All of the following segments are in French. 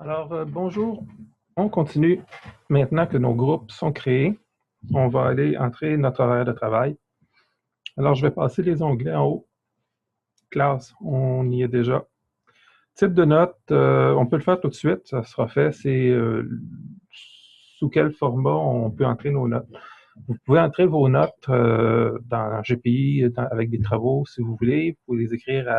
Bonjour. On continue. Maintenant que nos groupes sont créés, on va aller entrer notre horaire de travail. Alors, je vais passer les onglets en haut. Classe, on y est déjà. Type de note, on peut le faire tout de suite, ça sera fait. C'est sous quel format on peut entrer nos notes. Vous pouvez entrer vos notes dans GPI avec des travaux si vous voulez. Vous pouvez les écrire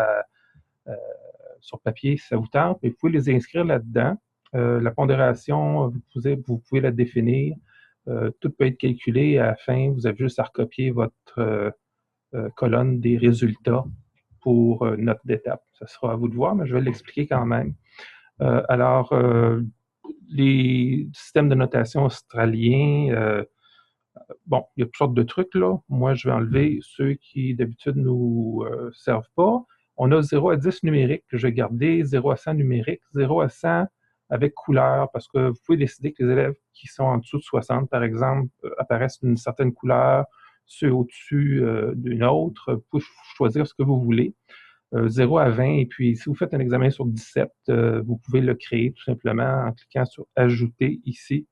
sur papier si ça vous tente, mais vous pouvez les inscrire là-dedans. La pondération, vous pouvez la définir. Tout peut être calculé à la fin. Vous avez juste à recopier votre colonne des résultats pour note d'étape. Ça sera à vous de voir, mais je vais l'expliquer quand même. Les systèmes de notation australiens, bon, il y a toutes sortes de trucs là. Moi, je vais enlever ceux qui d'habitude nous servent pas. On a 0 à 10 numérique que je vais garder, 0 à 100 numérique, 0 à 100 avec couleur, parce que vous pouvez décider que les élèves qui sont en dessous de 60, par exemple, apparaissent d'une certaine couleur, ceux au-dessus d'une autre. Vous pouvez choisir ce que vous voulez. 0 à 20, et puis si vous faites un examen sur 17, vous pouvez le créer tout simplement en cliquant sur « Ajouter » ici.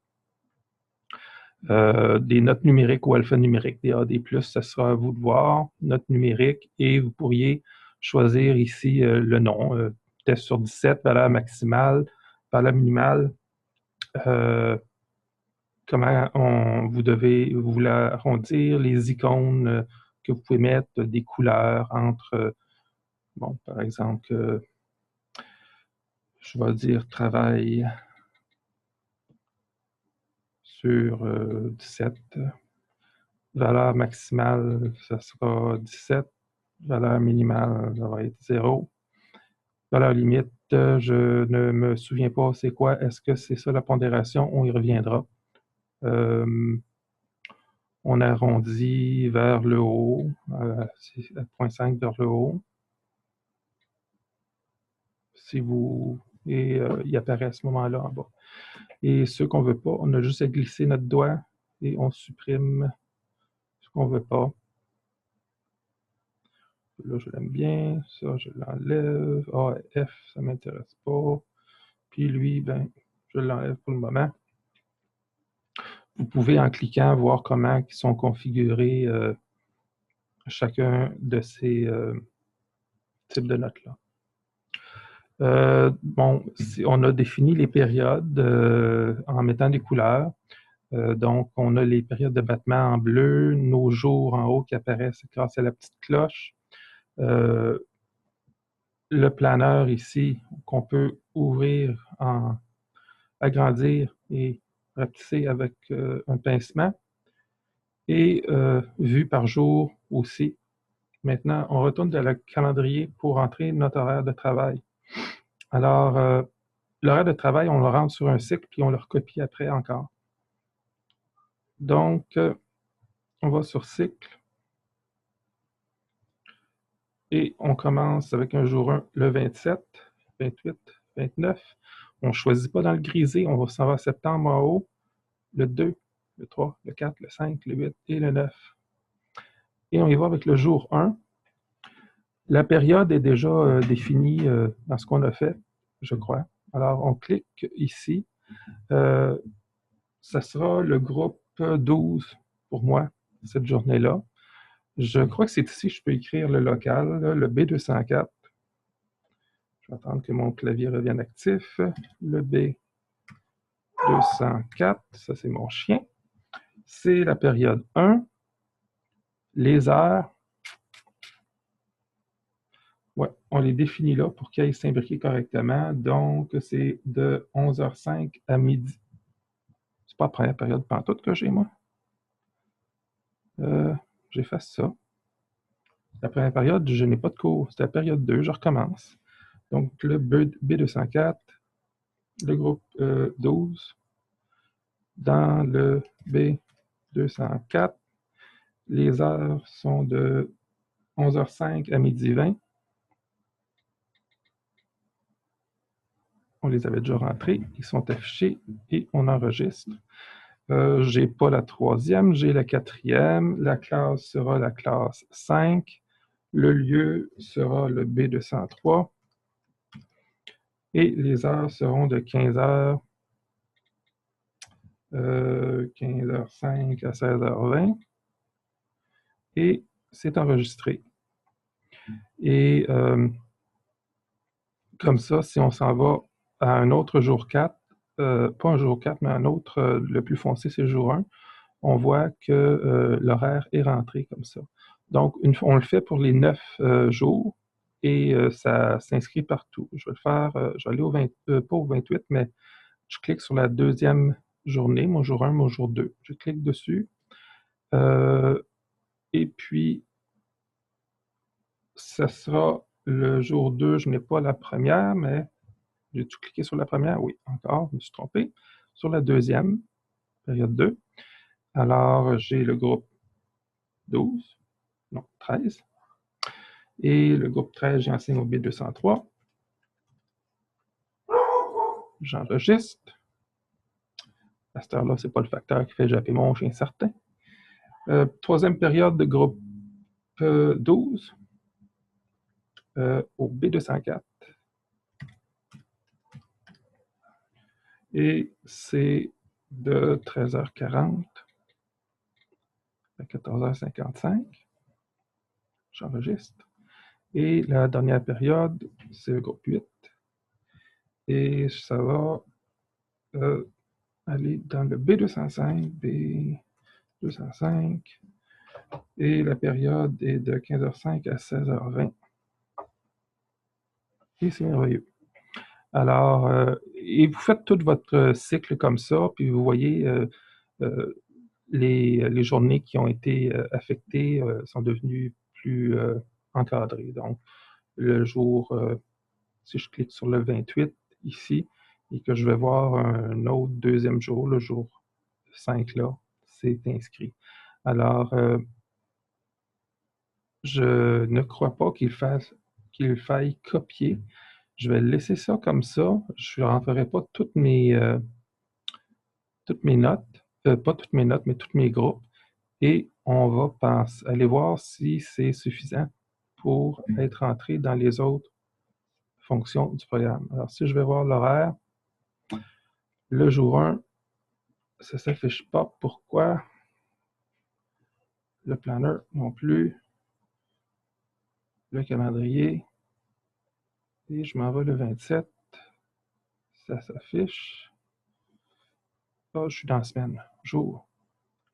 Des notes numériques ou alphanumériques, des A, des plus, ça sera à vous de voir, notes numériques, et vous pourriez choisir ici le nom, test sur 17, valeur maximale, valeur minimale, comment vous voulez arrondir, les icônes que vous pouvez mettre, des couleurs entre, bon, par exemple, je vais dire travail sur 17. Valeur maximale, ça sera 17. Valeur minimale, ça va être 0. Valeur limite, je ne me souviens pas c'est quoi. Est-ce que c'est ça la pondération? On y reviendra. On arrondit vers le haut, 0,5 vers le haut. Il apparaît à ce moment-là en bas. Et ceux qu'on ne veut pas, on a juste à glisser notre doigt et on supprime ce qu'on ne veut pas. Là, je l'aime bien. Ça, je l'enlève. A et F, ça ne m'intéresse pas. Puis lui, ben, je l'enlève pour le moment. Vous pouvez, en cliquant, voir comment ils sont configurés chacun de ces types de notes-là. Bon, on a défini les périodes en mettant des couleurs. Donc, on a les périodes de battement en bleu, nos jours en haut qui apparaissent grâce à la petite cloche. Le planeur ici, qu'on peut ouvrir, agrandir et rapetisser avec un pincement. Et vue par jour aussi. Maintenant, on retourne dans le calendrier pour entrer notre horaire de travail. Alors, l'horaire de travail, on le rentre sur un cycle, puis on le recopie après encore. Donc, on va sur cycle. Et on commence avec un jour 1, le 27, 28, 29. On ne choisit pas dans le grisé, on s'en va à septembre en haut, le 2, le 3, le 4, le 5, le 8 et le 9. Et on y va avec le jour 1. La période est déjà définie dans ce qu'on a fait, je crois. Alors, on clique ici. Ça sera le groupe 12 pour moi, cette journée-là. Je crois que c'est ici que je peux écrire le local, là, le B204. Je vais attendre que mon clavier revienne actif. Le B204, ça c'est mon chien. C'est la période 1. Les heures, ouais, on les définit là pour qu'ils aillent s'imbriquer correctement. Donc, c'est de 11h05 à midi. C'est pas la première période pantoute que j'ai, moi. J'efface ça. La première période, je n'ai pas de cours. C'est la période 2, je recommence. Donc, le B204, le groupe 12. Dans le B204, les heures sont de 11h05 à midi 20. On les avait déjà rentrés, ils sont affichés et on enregistre. J'ai pas la troisième, j'ai la quatrième. La classe sera la classe 5. Le lieu sera le B203. Et les heures seront de 15h, 15h05 à 16h20. Et c'est enregistré. Et comme ça, si on s'en va à un autre jour 4, pas un jour 4, mais un autre, le plus foncé, c'est le jour 1, on voit que l'horaire est rentré comme ça. Donc, on le fait pour les 9 jours et ça s'inscrit partout. Je vais le faire, je vais aller au 20, pas au 28, mais je clique sur la deuxième journée, mon jour 1, mon jour 2. Je clique dessus. Et puis, ça sera le jour 2. Je n'ai pas la première, mais j'ai-tu cliqué sur la première? Oui, encore, je me suis trompé. Sur la deuxième, période 2. Alors, j'ai le groupe 12, non, 13. Et le groupe 13, j'ai enseigné au B203. J'enregistre. À cette heure-là, ce n'est pas le facteur qui fait japper mon chien certain. Troisième période de groupe 12 au B204. Et c'est de 13h40 à 14h55. J'enregistre. Et la dernière période, c'est le groupe 8. Et ça va aller dans le B205, B205. Et la période est de 15h05 à 16h20. Et c'est merveilleux. Alors, et vous faites tout votre cycle comme ça, puis vous voyez les journées qui ont été affectées sont devenues plus encadrées. Donc, le jour, si je clique sur le 28 ici, et que je vais voir un autre deuxième jour, le jour 5 là, c'est inscrit. Alors, je ne crois pas qu'il faille copier. Je vais laisser ça comme ça. Je ne rentrerai pas toutes mes notes, pas toutes mes notes, mais tous mes groupes. Et on va aller voir si c'est suffisant pour être entré dans les autres fonctions du programme. Alors, si je vais voir l'horaire, le jour 1, ça ne s'affiche pas. Pourquoi? Le planner non plus. Le calendrier. Et je m'en vais le 27. Ça s'affiche. Ah, je suis dans la semaine. Jour.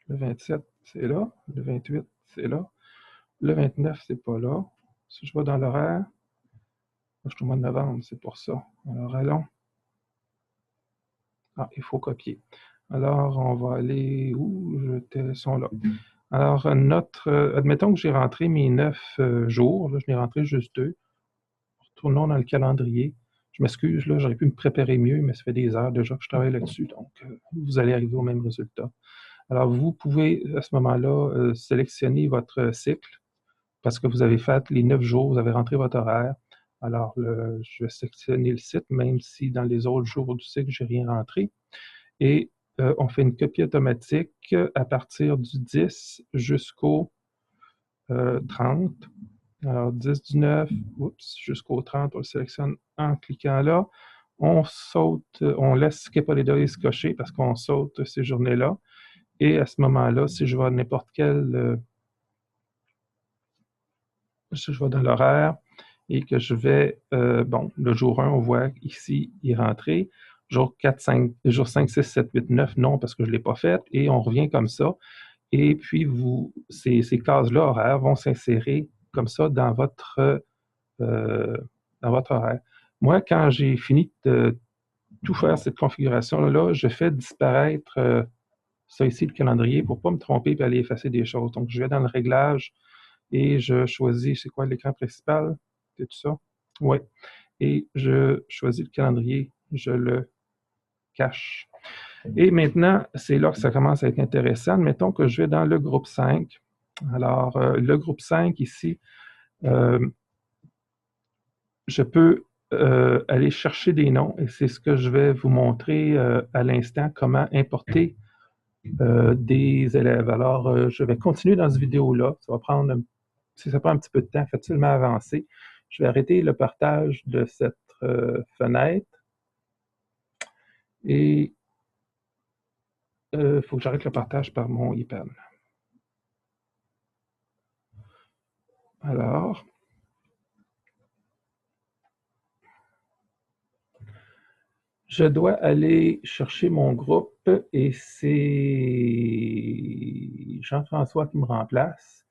Le 27, c'est là. Le 28, c'est là. Le 29, c'est pas là. Si je vais dans l'horaire, je suis au mois de novembre, c'est pour ça. Alors, allons. Ah, il faut copier. Alors, on va aller où? Sont là. Alors, admettons que j'ai rentré mes 9 jours. Là, je n'ai rentré juste 2. Retournons dans le calendrier. Je m'excuse, là, j'aurais pu me préparer mieux, mais ça fait des heures déjà que je travaille là-dessus, donc vous allez arriver au même résultat. Alors, vous pouvez, à ce moment-là, sélectionner votre cycle, parce que vous avez fait les 9 jours, vous avez rentré votre horaire. Alors, je vais sélectionner le site, même si dans les autres jours du cycle, je n'ai rien rentré. Et on fait une copie automatique à partir du 10 jusqu'au 30. Alors, 10 du 9, jusqu'au 30, on le sélectionne en cliquant là. On saute, on laisse Skip Holidays cocher parce qu'on saute ces journées-là. Et à ce moment-là, si je vais à n'importe quel... si je vais dans l'horaire et que je vais... bon, le jour 1, on voit ici, il est rentré. Jour 4, 5, jour 5, 6, 7, 8, 9, non, parce que je ne l'ai pas fait. Et on revient comme ça. Et puis, ces cases-là horaires vont s'insérer comme ça dans votre horaire. Moi, quand j'ai fini de tout faire cette configuration-là, je fais disparaître ça ici, le calendrier, pour ne pas me tromper et aller effacer des choses. Donc, je vais dans le réglage et je choisis, c'est quoi l'écran principal? C'est tout ça? Oui. Et je choisis le calendrier, je le cache. Et maintenant, c'est là que ça commence à être intéressant. Mettons que je vais dans le groupe 5. Alors, le groupe 5 ici, je peux aller chercher des noms et c'est ce que je vais vous montrer à l'instant, comment importer des élèves. Alors, je vais continuer dans cette vidéo-là. Ça va prendre, si ça prend un petit peu de temps, facilement avancé. Je vais arrêter le partage de cette fenêtre. Et il faut que j'arrête le partage par mon iPad. Alors, je dois aller chercher mon groupe et c'est Jean-François qui me remplace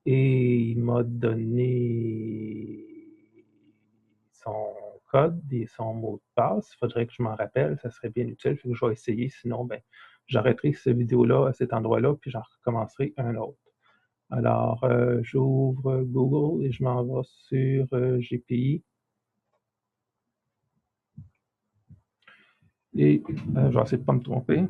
et il m'a donné son code et son mot de passe. Il faudrait que je m'en rappelle, ça serait bien utile. Fait que je vais essayer, sinon ben, j'arrêterai cette vidéo-là à cet endroit-là puis j'en recommencerai un autre. Alors, j'ouvre Google et je m'en vais sur GPI. Et je vais essayer de ne pas me tromper.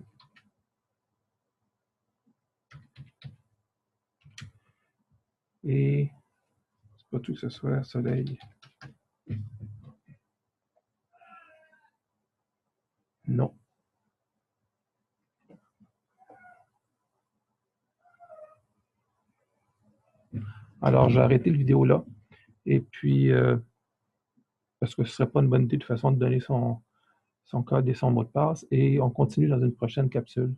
Et c'est pas tout que ce soit soleil. Non. Alors, j'ai arrêté la vidéo là. Et puis, parce que ce ne serait pas une bonne idée de toute façon de donner son code et son mot de passe. Et on continue dans une prochaine capsule.